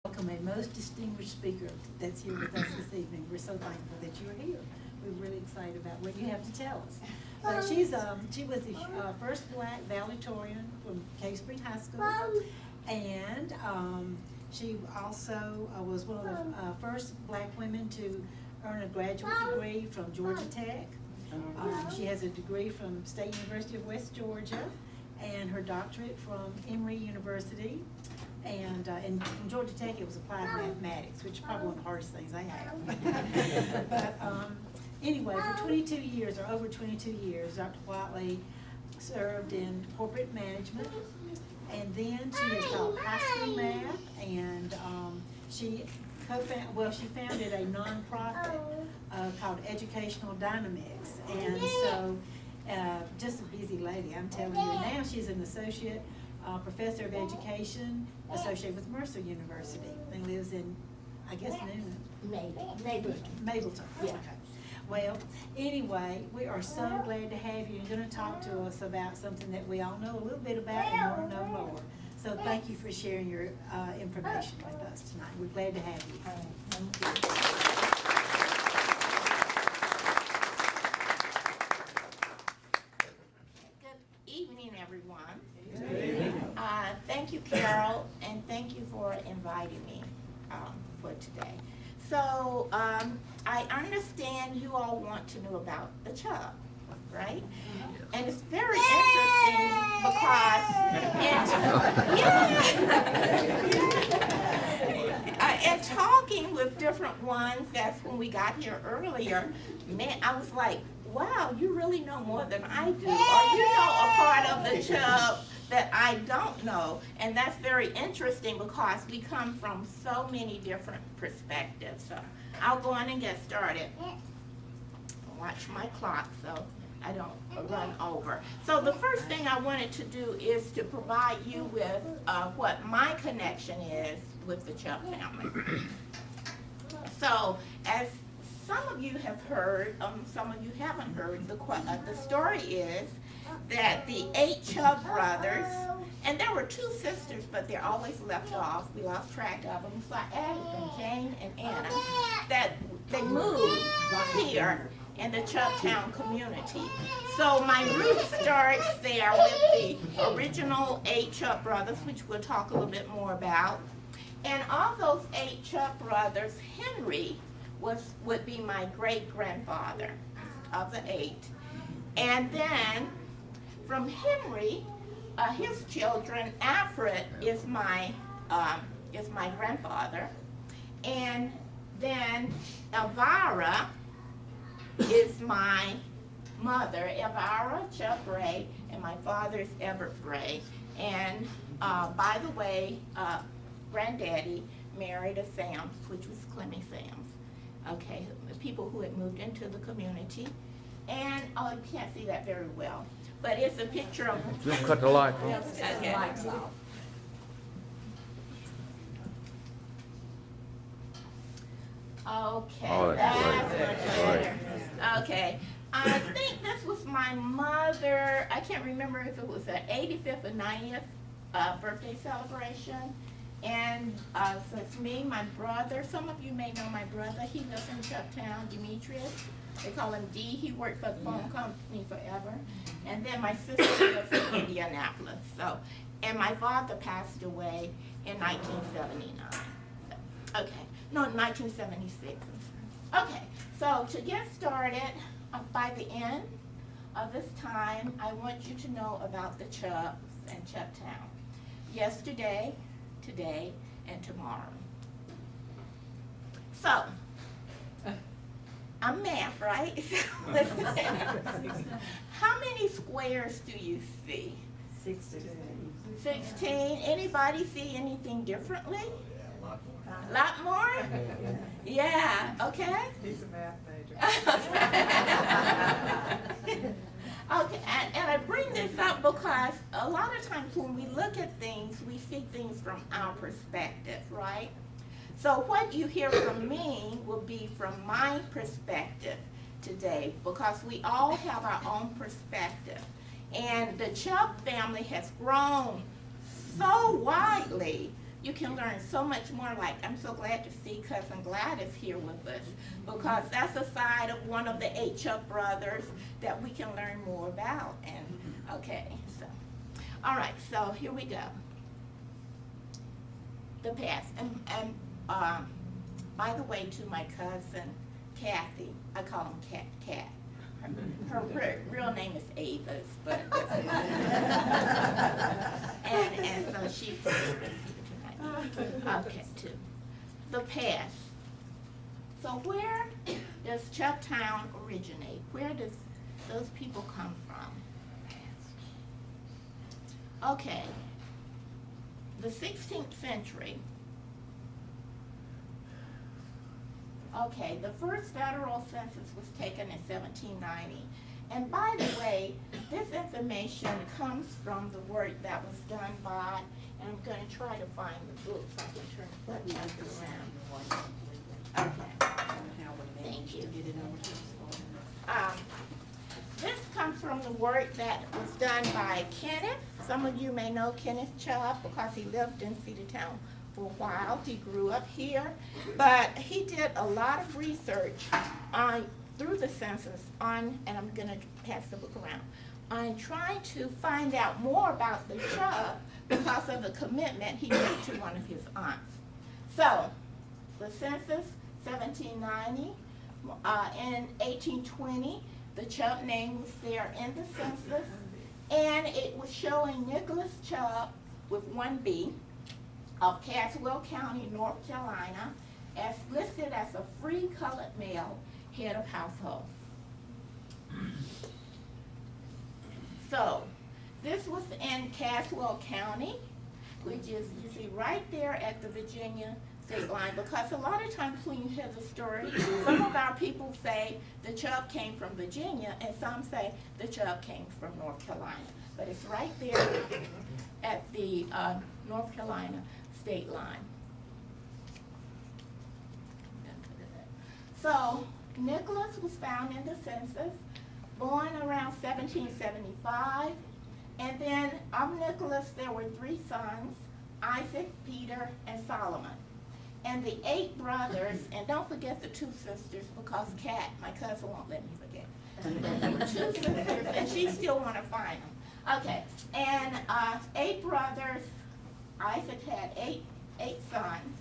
welcome a most distinguished speaker that's here with us this evening. We're so thankful that you're here. We're really excited about what you have to tell us. But she was the first black valedictorian from Cave Spring High School, and she also was one of the first black women to earn a graduate degree from Georgia Tech. She has a degree from State University of West Georgia and her doctorate from Emory University. And from Georgia Tech, it was applied mathematics, which is probably one of the hardest things I have. But anyway, for 22 years, or over 22 years, Dr. Whatley served in corporate management, and then she has taught high school math, and she founded a nonprofit called Educational Dynamics, and so just a busy lady, I'm telling you. And now she's an associate professor of education associated with Mercer University, and lives in, I guess, Mableton. Yeah. Okay. Well, anyway, we are so glad to have you. You're going to talk to us about something that we all know a little bit about and want to know more. So thank you for sharing your information with us tonight. We're glad to have you. Thank you. Good evening, everyone. Thank you, Carol, and thank you for inviting me for today. So I understand you all want to know about the Chubb, right? And it's very interesting because and talking with different ones, that's when we got here earlier, man, I was like, wow, you really know more than I do, or you know a part of the Chubb that I don't know. And that's very interesting because we come from so many different perspectives. So I'll go on and get started. Watch my clock so I don't run over. So the first thing I wanted to do is to provide you with what my connection is with the Chubb family. So as some of you have heard, some of you haven't heard, the story is that the 8 Chubb brothers, and there were 2 sisters, but they're always left off. We lost track of them. So I added them, Jane and Anna, that they moved here in the Chubbtown community. So my root starts there with the original 8 Chubb brothers, which we'll talk a little bit more about. And of those 8 Chubb brothers, Henry would be my great-grandfather of the 8. And then from Henry, his children, Alfred is my grandfather, and then Elvira is my mother, Elvira Chubb Bray, and my father is Everett Bray. And by the way, Granddaddy married a Sams, which was Clemmie Sams. Okay, the people who had moved into the community. And you can't see that very well, but it's a picture of. Just cut the light Okay. off. Okay, Oh, that's that's great. much better. Okay, I think this was my mother. I can't remember if it was an 85th or 90th birthday celebration. And so it's me, my brother. Some of you may know my brother. He lives in Chubbtown, Demetrius. They call him D. He worked for the phone company forever. And then my sister lives in Indianapolis. So, and my father passed away in 1979. Okay, no, 1976. Okay, so to get started, by the end of this time, I want you to know about the Chubbs and Chubbtown. Yesterday, today, and tomorrow. So, I'm math, right? How many squares do you see? 16. 16. Anybody see anything differently? A lot more? Yeah, okay. He's a math major. Okay, and I bring this up because a lot of times when we look at things, we see things from our perspective, right? So what you hear from me will be from my perspective today, because we all have our own perspective. And the Chubb family has grown so widely you can learn so much more. Like, I'm so glad to see Cousin Gladys here with us, because that's a side of one of the 8 Chubb brothers that we can learn more about. And okay, so, all right, so here we go. The past. And by the way, to my cousin Kathy, I call him Cat. Her real name is Avis, but and so she's here tonight. Okay, too. The past. So where does Chubbtown originate? Where does those people come from? Okay, the 16th century. Okay, the first federal census was taken in 1790. And by the way, this information comes from the work that was done by, and I'm going to try to find the book so I can turn the around. Okay. Thank you. This comes from the work that was done by Kenneth. Some of you may know Kenneth Chubb because he lived in Cedartown for a while. He grew up here, but he did a lot of research through the census on, and I'm going to pass the book around, on trying to find out more about the Chubb because of the commitment he made to one of his aunts. So, the census, 1790, in 1820, the Chubb name was there in the census, and it was showing Nicholas Chubb with 1 B of Caswell County, North Carolina, as listed as a free colored male head of household. So, this was in Caswell County, which is, you see, right there at the Virginia state line, because a lot of times when you hear the story, some of our people say the Chubb came from Virginia, and some say the Chubb came from North Carolina. But it's right there at the North Carolina state line. So, Nicholas was found in the census, born around 1775, and then of Nicholas there were 3 sons, Isaac, Peter, and Solomon. And the 8 brothers, and don't forget the 2 sisters, because Kat, my cousin, won't let me forget. There were 2 sisters, and she still want to find them. Okay, and 8 brothers. Isaac had eight sons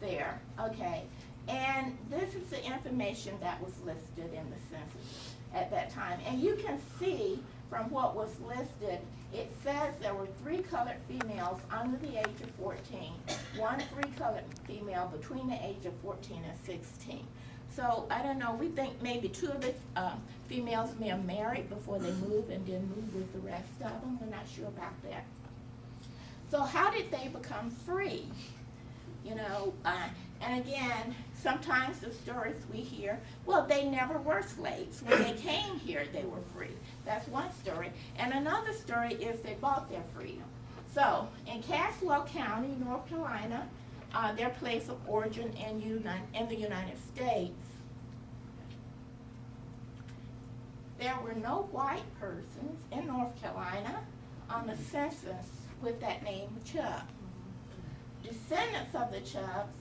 there. Okay, and this is the information that was listed in the census at that time. And you can see from what was listed, it says there were 3 colored females under the age of 14, 1 free colored female between the age of 14 and 16. So, I don't know, we think maybe 2 of the females may have married before they moved and didn't move with the rest of them. We're not sure about that. So how did they become free? You know, and again, sometimes the stories we hear, well, they never were slaves. When they came here, they were free. That's one story. And another story is they bought their freedom. So, in Caswell County, North Carolina, their place of origin in the United States, there were no white persons in North Carolina on the census with that name Chubb. Descendants of the Chubbs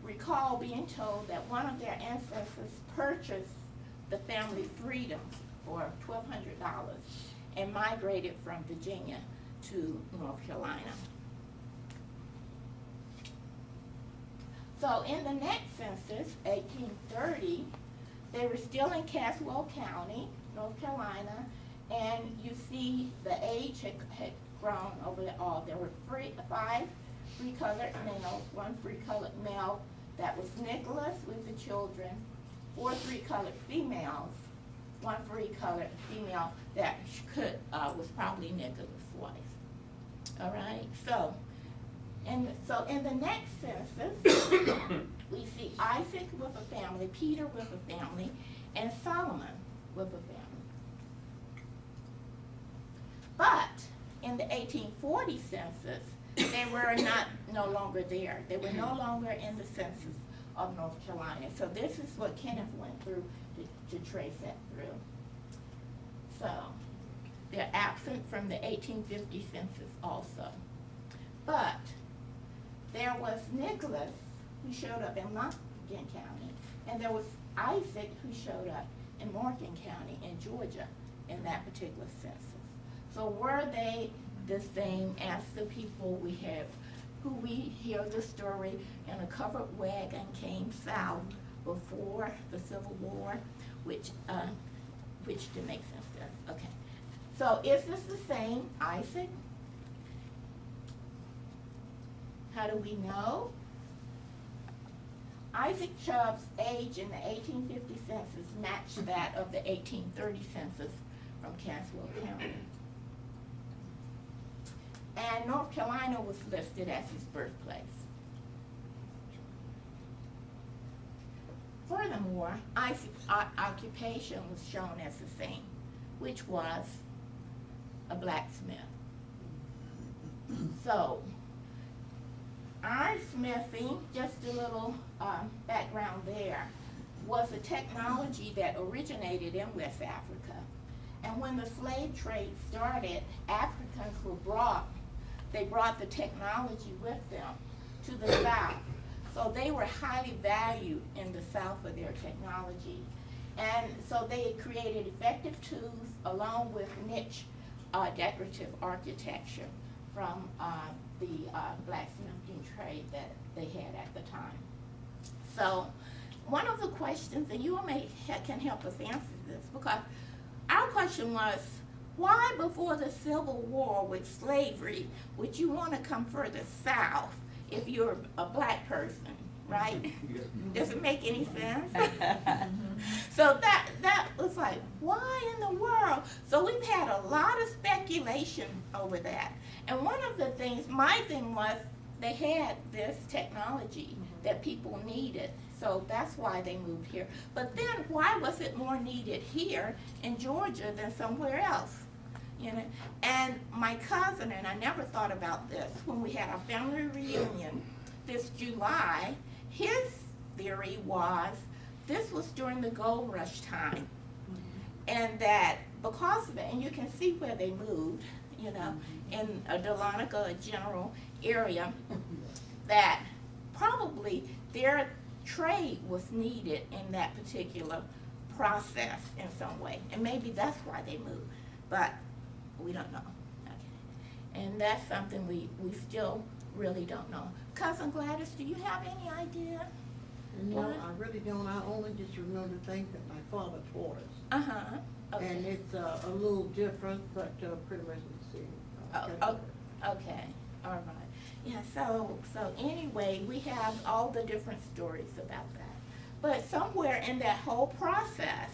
recall being told that one of their ancestors purchased the family freedoms for $1,200 and migrated from Virginia to North Carolina. So in the next census, 1830, they were still in Caswell County, North Carolina, and you see the age had grown over all. There were 5 free colored males, 1 free colored male that was Nicholas with the children, 4 free colored females, 1 free colored female that was probably Nicholas' wife. All right, so in the next census, we see Isaac with a family, Peter with a family, and Solomon with a family. But in the 1840 census, they were no longer there. They were no longer in the census of North Carolina. So this is what Kenneth went through to trace that through. So they're absent from the 1850 census also. But there was Nicholas, who showed up in Lumpkin County, and there was Isaac, who showed up in Morgan County in Georgia in that particular census. So were they the same as the people we have, who we hear the story in a covered wagon came south before the Civil War, which didn't make sense to us. Okay. So is this the same Isaac? How do we know? Isaac Chubb's age in the 1850 census matched that of the 1830 census from Caswell County. And North Carolina was listed as his birthplace. Furthermore, Isaac's occupation was shown as the same, which was a blacksmith. So, iron smithing, just a little background there, was a technology that originated in West Africa. And when the slave trade started, Africans they brought the technology with them to the South. So they were highly valued in the South for their technology. And so they created effective tools along with niche decorative architecture from the blacksmithing trade that they had at the time. So one of the questions, and you can help us answer this, because our question was, why before the Civil War with slavery would you want to come further south if you're a black person, right? Does it make any sense? So that was like, why in the world? So we've had a lot of speculation over that. And one of the things, my thing was, they had this technology that people needed. So that's why they moved here. But then why was it more needed here in Georgia than somewhere else? You know, and my cousin, and I never thought about this, when we had our family reunion this July, his theory was this was during the gold rush time. And that because of it, and you can see where they moved, you know, in a Dahlonega general area, that probably their trade was needed in that particular process in some way. And maybe that's why they moved. But we don't know. Okay. And that's something we still really don't know. Cousin Gladys, do you have any idea? No, I really don't. I only just remember things that my father taught us. Uh-huh. Okay. And it's a little different, but pretty much the same. Okay. All right. Yeah, so anyway, we have all the different stories about that. But somewhere in that whole process,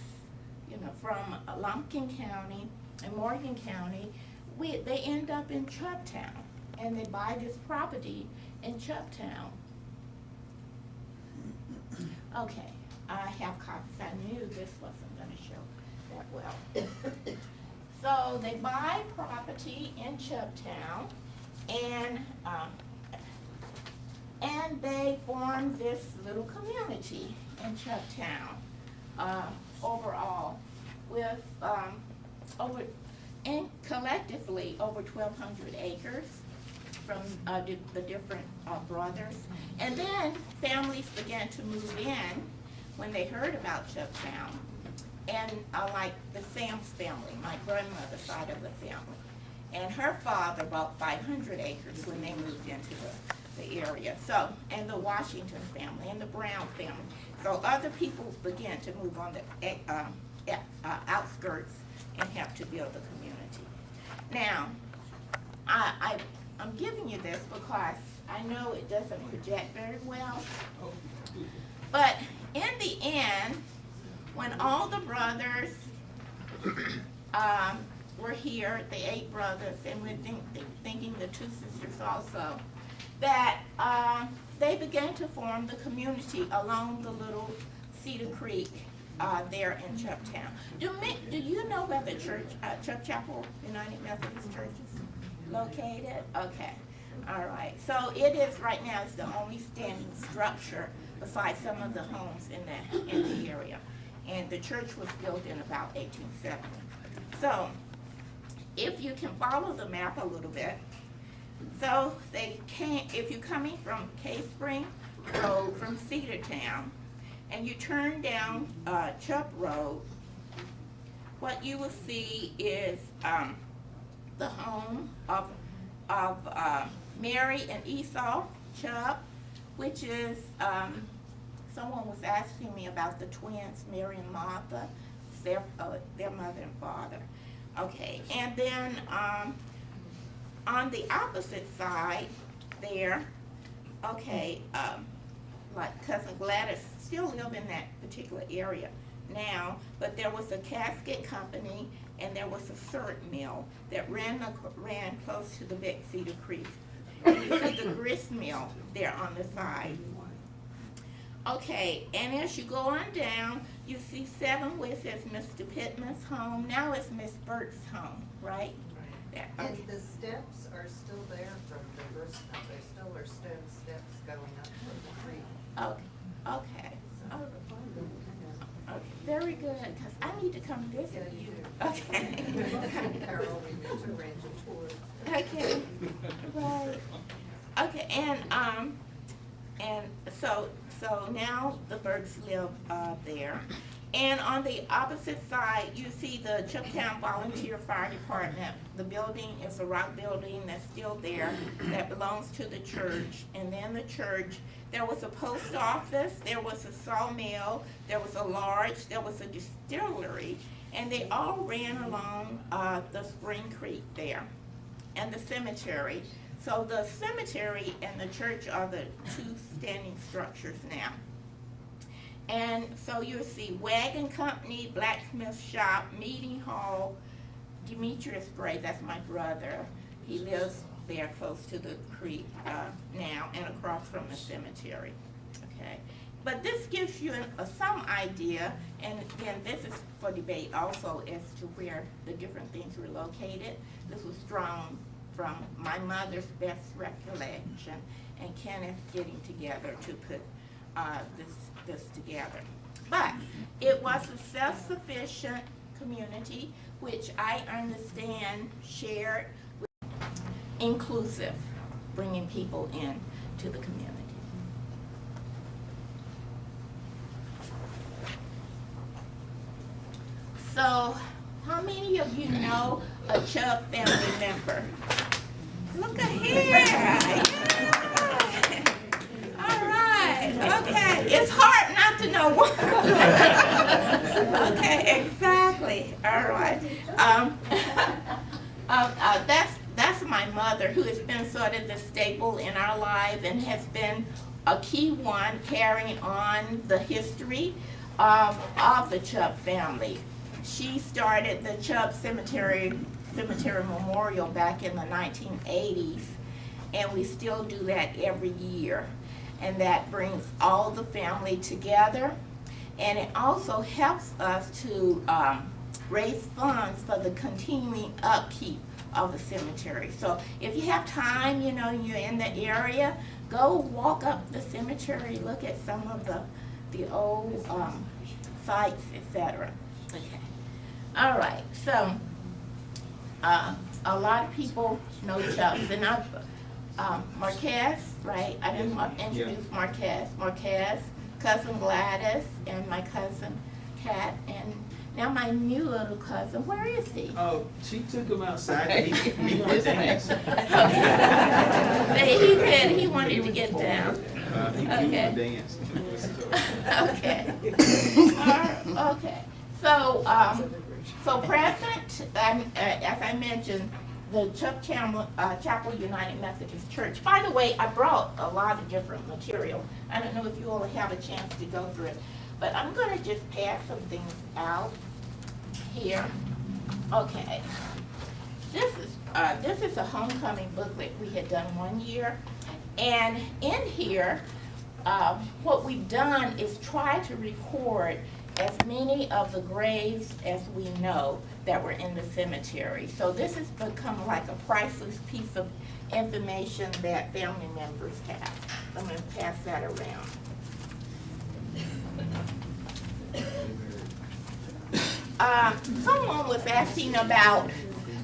you know, from Lumpkin County and Morgan County, they end up in Chubbtown, and they buy this property in Chubbtown. Okay, I have copies. I knew this wasn't going to show that well. So they buy property in Chubbtown, and they form this little community in Chubbtown overall, with collectively over 1,200 acres from the different brothers. And then families began to move in when they heard about Chubbtown. And like the Sam's family, my grandmother's side of the family. And her father bought 500 acres when they moved into the area. So, and the Washington family and the Brown family. So other people began to move on the outskirts and help to build the community. Now, I'm giving you this because I know it doesn't project very well. But in the end, when all the brothers were here, the 8 brothers, and we're thinking the 2 sisters also, that they began to form the community along the little Cedar Creek there in Chubbtown. Do you know where the church, Chubb Chapel United Methodist Church is located? Okay, all right. So it is right now, it's the only standing structure besides some of the homes in the area. And the church was built in about 1870. So if you can follow the map a little bit, So they came, if you're coming from Cave Spring Road from Cedartown, and you turn down Chubb Road, what you will see is the home of Mary and Esau Chubb, which is, someone was asking me about the twins, Mary and Martha, their mother and father. Okay, and then on the opposite side there, okay, like Cousin Gladys still live in that particular area now, but there was a casket company and there was a syrup mill that ran close to the Big Cedar Creek. And you see the grist mill there on the side. Okay, and as you go on down, you see 7 where it says Mr. Pittman's home. Now it's Miss Burt's home, right? Yeah, okay. And the steps are still there from the grist mill. There still are stone steps going up from the creek. Okay, okay. Okay, very good, because I need to come visit you. Okay. Carol, we need to arrange a tour. Okay, right. Okay, and so now the Burks live there. And on the opposite side, you see the Chubbtown Volunteer Fire Department. The building is a rock building that's still there that belongs to the church. And then the church, there was a post office, there was a sawmill, there was a lodge, there was a distillery, and they all ran along the Spring Creek there, and the cemetery. So the cemetery and the church are the 2 standing structures now. And so you'll see wagon company, blacksmith shop, meeting hall, Demetrius Bray, that's my brother. He lives there close to the creek now and across from the cemetery, okay? But this gives you some idea, and again, this is for debate also as to where the different things were located. This was drawn from my mother's best recollection and Kenneth getting together to put this together. But it was a self-sufficient community, which I understand shared with inclusive, bringing people in to the community. So, how many of you know a Chubb family member? Look at here. Yeah. All right. Okay. It's hard not to know one. Okay. Exactly. All right. That's my mother, who has been sort of the staple in our lives and has been a key one carrying on the history of the Chubb family. She started the Chubb Cemetery Memorial back in the 1980s, and we still do that every year. And that brings all the family together, and it also helps us to raise funds for the continuing upkeep of the cemetery. So if you have time, you know, you're in the area, go walk up the cemetery, look at some of the old sites, etc. Okay. All right, so a lot of people know Chubb, and Marquez, right? I didn't introduce Marquez. Marquez, cousin Gladys, and my cousin Kat, and now my new little cousin. Where is he? Oh, she took him outside. He wanted to dance. He said he wanted to get down. He wanted to dance. Okay. Okay. So present, as I mentioned, the Chubb Chapel United Methodist Church. By the way, I brought a lot of different material. I don't know if you all have a chance to go through it, but I'm going to just pass some things out here. Okay. This is a homecoming booklet we had done one year, and in here, what we've done is try to record as many of the graves as we know that were in the cemetery. So this has become like a priceless piece of information that family members have. I'm going to pass that around. Someone was asking about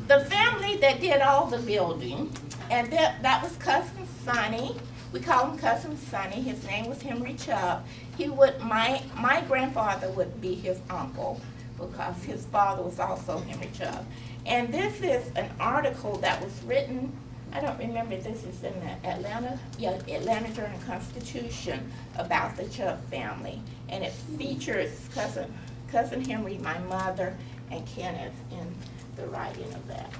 the family that did all the building. And that was Cousin Sonny. We call him Cousin Sonny. His name was Henry Chubb. My grandfather would be his uncle because his father was also Henry Chubb. And this is an article that was written, I don't remember if this is in the Atlanta Journal-Constitution about the Chubb family. And it features Cousin Henry, my mother, and Kenneth in the writing of that.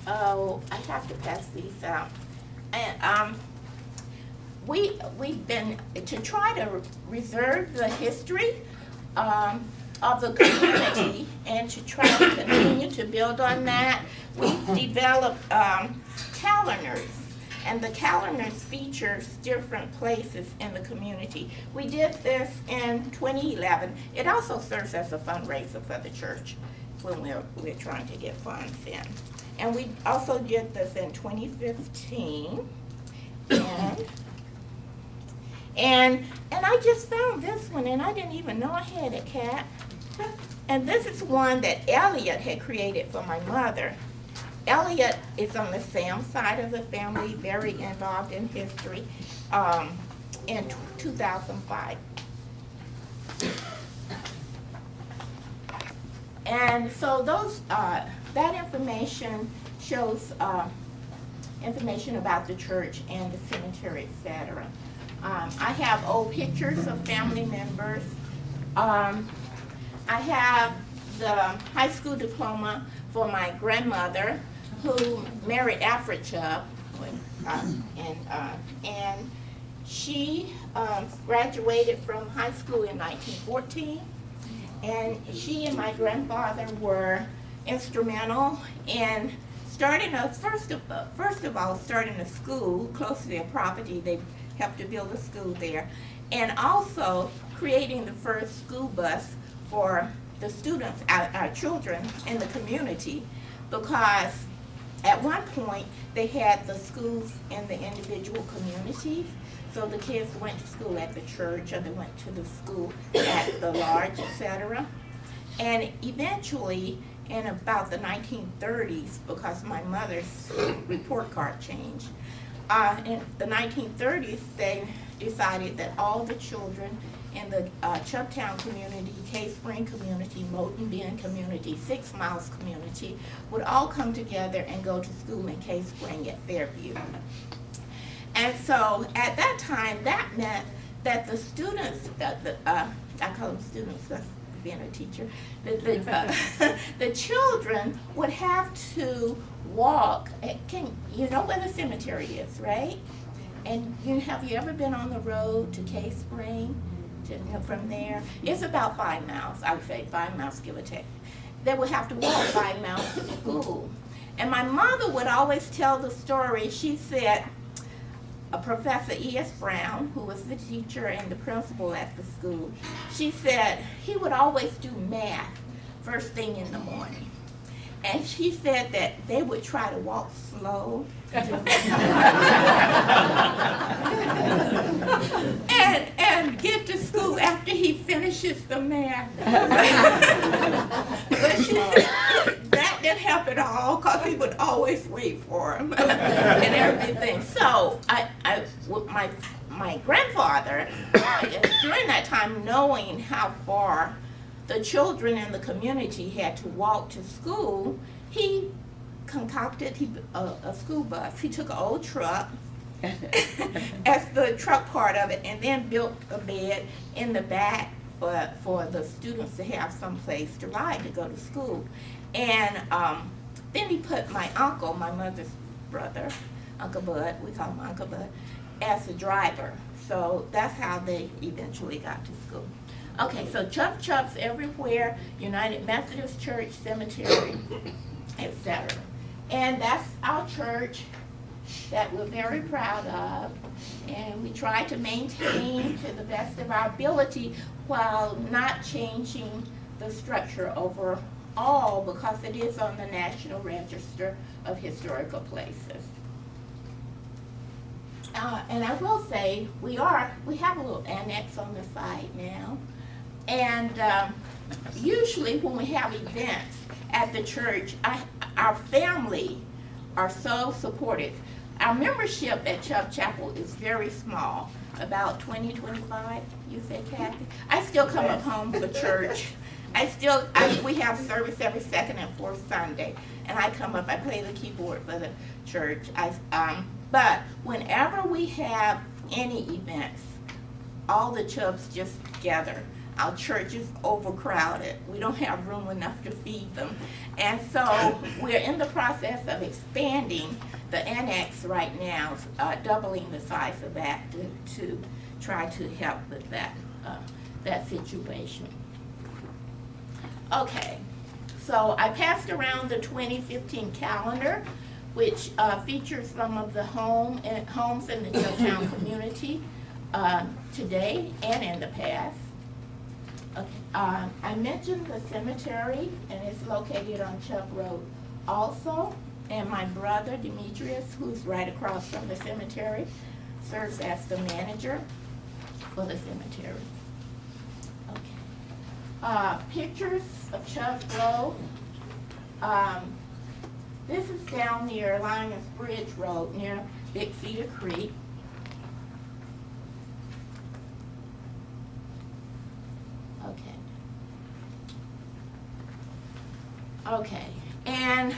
Oh, I have to pass these out. And we've been to try to reserve the history of the community and to try to continue to build on that. We've developed calendars, and the calendars features different places in the community. We did this in 2011. It also serves as a fundraiser for the church when we're trying to get funds in. And we also did this in 2015. And I just found this one, and I didn't even know I had it, Kat. And this is one that Elliot had created for my mother. Elliot is on the Sam side of the family, very involved in history, in 2005. And so those, that information shows information about the church and the cemetery, etc. I have old pictures of family members. I have the high school diploma for my grandmother, who married Alfred Chubb, and she graduated from high school in 1914, and she and my grandfather were instrumental in starting first of all starting a school close to their property. They helped to build a school there, and also creating the first school bus for the students, our children in the community, because at one point they had the schools in the individual communities, so the kids went to school at the church or they went to the school at the lodge, etc. And eventually, in about the 1930s, because my mother's report card changed, in the 1930s, they decided that all the children in the Chubbtown community, Cave Spring community, Moulton Bend community, 6 Miles community, would all come together and go to school in Cave Spring at Fairview. And so at that time, that meant that the students, I call them students, that's being a teacher, the children would have to walk, you know where the cemetery is, right? And have you ever been on the road to Cave Spring? From there, it's about 5 miles, I would say 5 miles, give or take. They would have to walk 5 miles to school. And my mother would always tell the story. She said, Professor E.S. Brown, who was the teacher and the principal at the school, she said he would always do math first thing in the morning. And she said that they would try to walk slow. and get to school after he finishes the math. But she said that didn't help at all, because he would always wait for him and everything. So my grandfather, during that time, knowing how far the children in the community had to walk to school, he concocted a school bus. He took an old truck as the truck part of it, and then built a bed in the back for the students to have some place to ride to go to school. And then he put my uncle, my mother's brother, Uncle Bud, we call him Uncle Bud, as the driver. So that's how they eventually got to school. Okay, so Chubb's everywhere, United Methodist Church, cemetery, etc. And that's our church that we're very proud of, and we try to maintain to the best of our ability while not changing the structure overall, because it is on the National Register of Historical Places. And I will say, we have a little annex on the side now, and usually when we have events at the church, our family are so supportive. Our membership at Chubb Chapel is very small, about 20, 25, you say, Kathy? I still come up home for church. We have service every second and fourth Sunday, and I come up, I play the keyboard for the church. But whenever we have any events, all the Chubbs just gather. Our church is overcrowded. We don't have room enough to feed them. And so we're in the process of expanding the annex right now, doubling the size of that to try to help with that situation. Okay, so I passed around the 2015 calendar, which features some of the homes in the Cedartown community today and in the past. Okay. I mentioned the cemetery, and it's located on Chubb Road also. And my brother, Demetrius, who's right across from the cemetery, serves as the manager for the cemetery. Okay. Pictures of Chubb Road. This is down near Lions Bridge Road, near Big Cedar Creek. Okay, and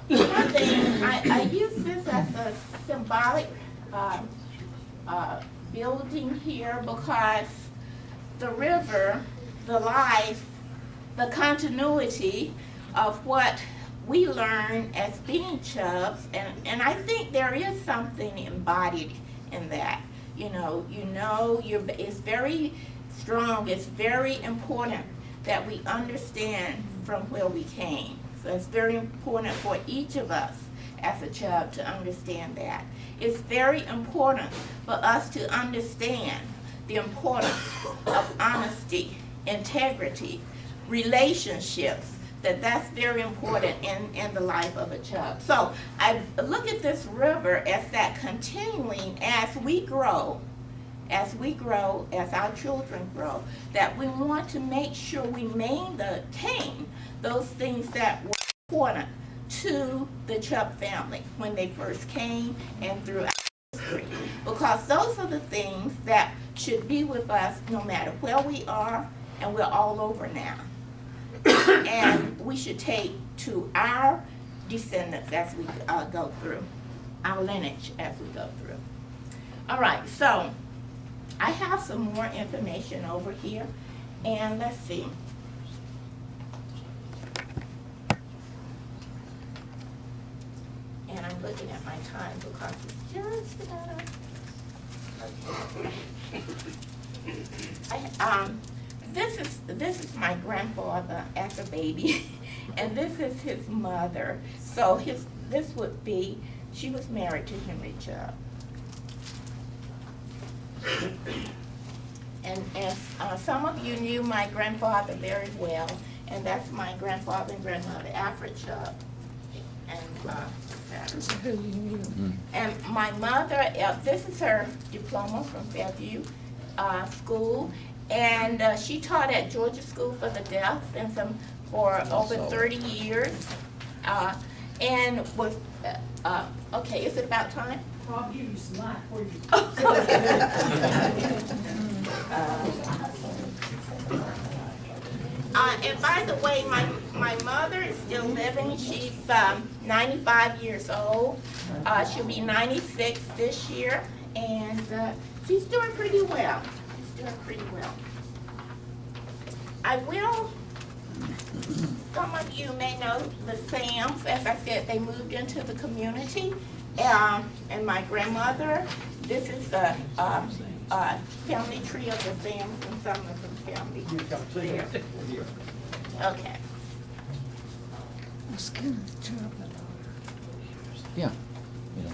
one thing, I use this as a symbolic building here because the river, the life, the continuity of what we learn as being Chubbs, and I think there is something embodied in that. It's very strong, it's very important that we understand from where we came. So it's very important for each of us as a Chubb to understand that. It's very important for us to understand the importance of honesty, integrity, relationships, that's very important in the life of a Chubb. So I look at this river as that continuing as we grow, as our children grow, that we want to make sure we maintain those things that were important to the Chubb family when they first came and throughout history. Because those are the things that should be with us no matter where we are, and we're all over now. And we should take to our descendants as we go through, our lineage as we go through. All right, so I have some more information over here, and let's see. And I'm looking at my time because it's just about, this is my grandfather as a baby, and this is his mother. So this would be, she was married to Henry Chubb. And as some of you knew my grandfather very well, and that's my grandfather and grandmother, Alfred Chubb. And my mother, this is her diploma from Fairview School, and she taught at Georgia School for the Deaf and for over 30 years, and was, okay, is it about time? I'll give you some light for you. And by the way, my mother is still living. She's 95 years old. She'll be 96 this year, and she's doing pretty well. Some of you may know the Sams. As I said, they moved into the community. And my grandmother, this is the family tree of the Sams and some of the family there. Okay. Yeah.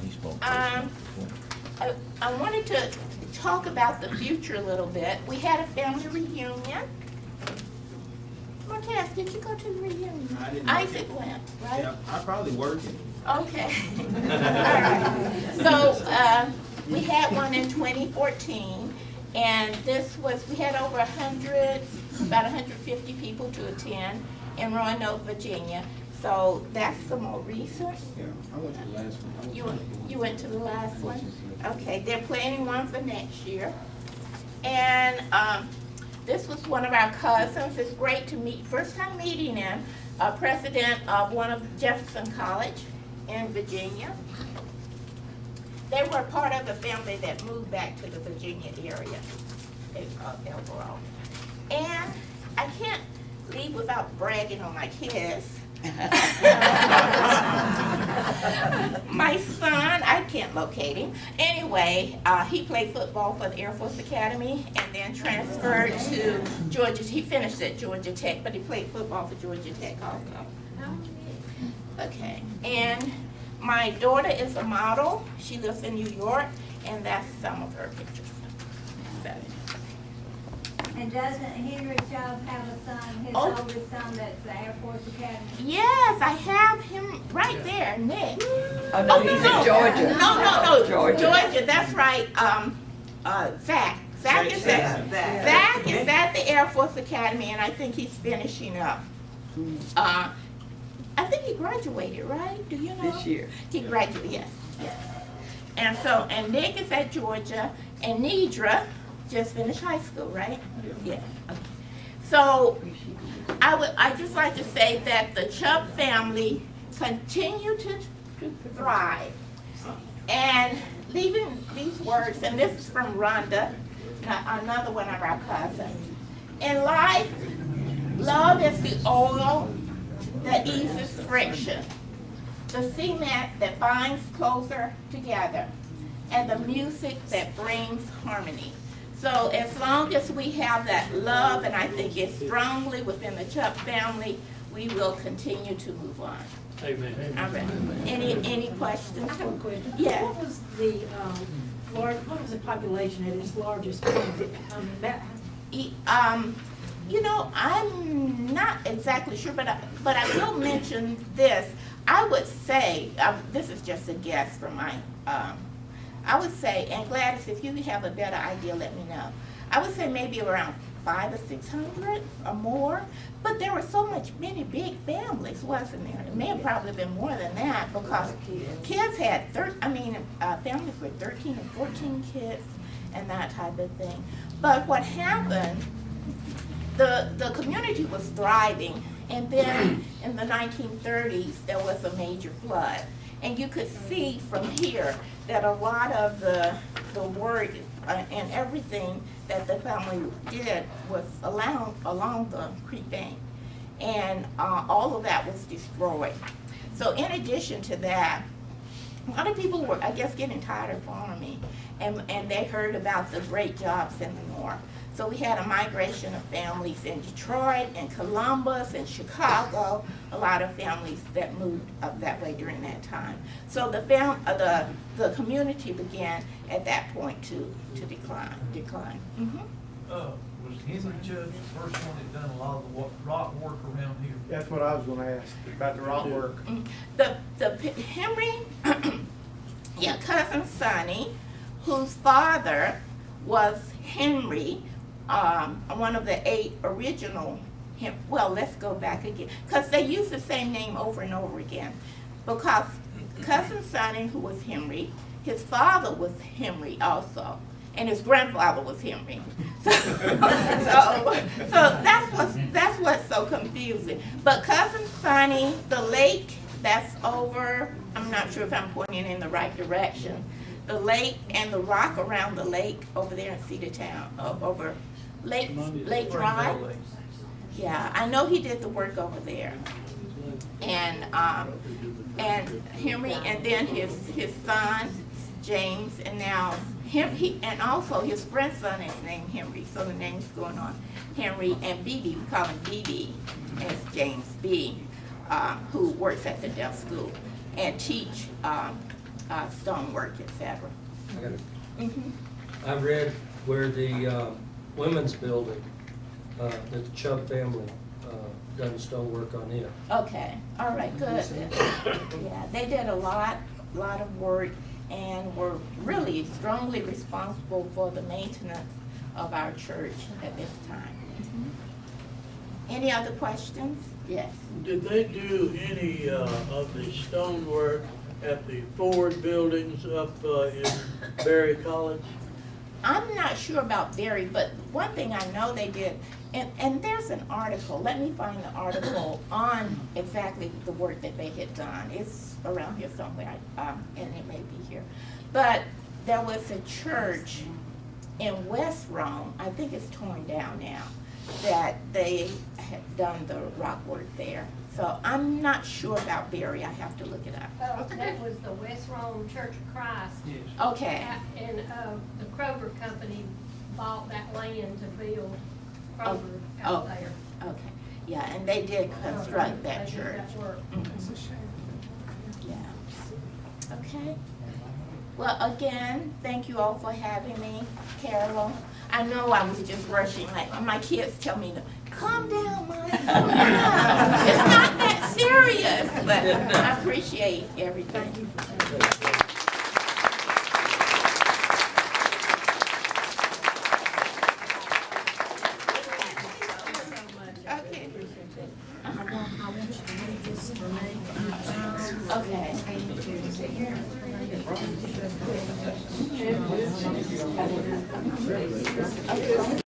He spoke. I wanted to talk about the future a little bit. We had a family reunion. Marquez, did you go to the reunion? I didn't. Isaac went, right? Yeah, I'm probably working. Okay. All right. So we had one in 2014, and we had over 100 about 150 people to attend in Roanoke, Virginia. So that's the more recent. Yeah, I went to the last one. You went to the last one? Okay, they're planning one for next year. And this was one of our cousins. It's great to meet, first time meeting him, president of one of Jefferson College in Virginia. They were part of the family that moved back to the Virginia area overall. And I can't leave without bragging on my kids. My son, I can't locate him. Anyway, he played football for the Air Force Academy and then transferred to Georgia. He finished at Georgia Tech, but he played football for Georgia Tech also. Okay, and my daughter is a model. She lives in New York, and that's some of her pictures. So. And doesn't Henry Chubb have a son, his Oh. oldest son that's the Air Force Academy? Yes, I have him right there, Nick. Oh, no, he's in Georgia. No, Georgia. Georgia, that's right, Zach. Zach is at the Air Force Academy, and I think he's finishing up. I think he graduated, right? Do you know? This year. He graduated, yes. And so, and Nick is at Georgia, and Nidra just finished high school, right? Yeah. Okay. So, I just like to say that the Chubb family continue to thrive. And leaving these words, and this is from Rhonda, another one of our cousins. In life, love is the oil that eases friction, the cement that binds closer together, and the music that brings harmony. So as long as we have that love, and I think it's strongly within the Chubb family, we will continue to move on. Amen. All right. Any questions? I have a question. Yeah. What was the, what was the population at its largest point? You know, I'm not exactly sure, but I will mention this. I would say, this is just a guess from my, I would say, and Gladys, if you have a better idea, let me know. I would say maybe around 500 or 600 or more, but there were many big families, wasn't there? It may have probably been more than that because kids had, families with 13 and 14 kids and that type of thing. But what happened, the community was thriving, and then in the 1930s, there was a major flood. And you could see from here that a lot of the work and everything that the family did was along the creek bank. And all of that was destroyed. So in addition to that, a lot of people were, I guess, getting tired of farming, and they heard about the great jobs in the north. So we had a migration of families in Detroit and Columbus and Chicago, a lot of families that moved up that way during that time. So the community began at that point to decline. Mm-hmm. Was Henry Chubb the first one that done a lot of the rock work around here? That's what I was gonna ask, about the rock work. Henry, cousin Sonny, whose father was Henry, one of the 8 original, well, let's go back again, because they use the same name over and over again. Because cousin Sonny, who was Henry, his father was Henry also, and his grandfather was Henry. So that's what's so confusing. But cousin Sonny, the lake that's over, I'm not sure if I'm pointing in the right direction, the lake and the rock around the lake over there in Cedartown, over Lake Drive. Yeah, I know he did the work over there. And Henry, and then his son James, and now and also his grandson is named Henry, so the name's going on. Henry and BB, we call him BB, and it's James B, who works at the deaf school and teach stonework, etc. I read where the women's building, that the Chubb family done stonework on it. Okay, all right, good. Yeah, they did a lot of work and were really strongly responsible for the maintenance of our church at this time. Any other questions? Yes. Did they do any of the stonework at the Ford buildings up in Berry College? I'm not sure about Barry, but one thing I know they did, and there's an article, let me find the article on exactly the work that they had done. It's around here somewhere, and it may be here. But there was a church in West Rome, I think it's torn down now, that they had done the rock work there. So I'm not sure about Barry, I have to look it up. That was the West Rome Church of Christ. Okay, And the Kroger company bought that land to build Kroger Oh, out there. okay, yeah, and they did construct that They did church. that work. Yeah. Okay. Well, again, thank you all for having me, Carol. I know I was just rushing, like, my kids tell me, calm down, Mom. It's not that serious, but I appreciate everything. Okay. I want you to read this for me. Okay.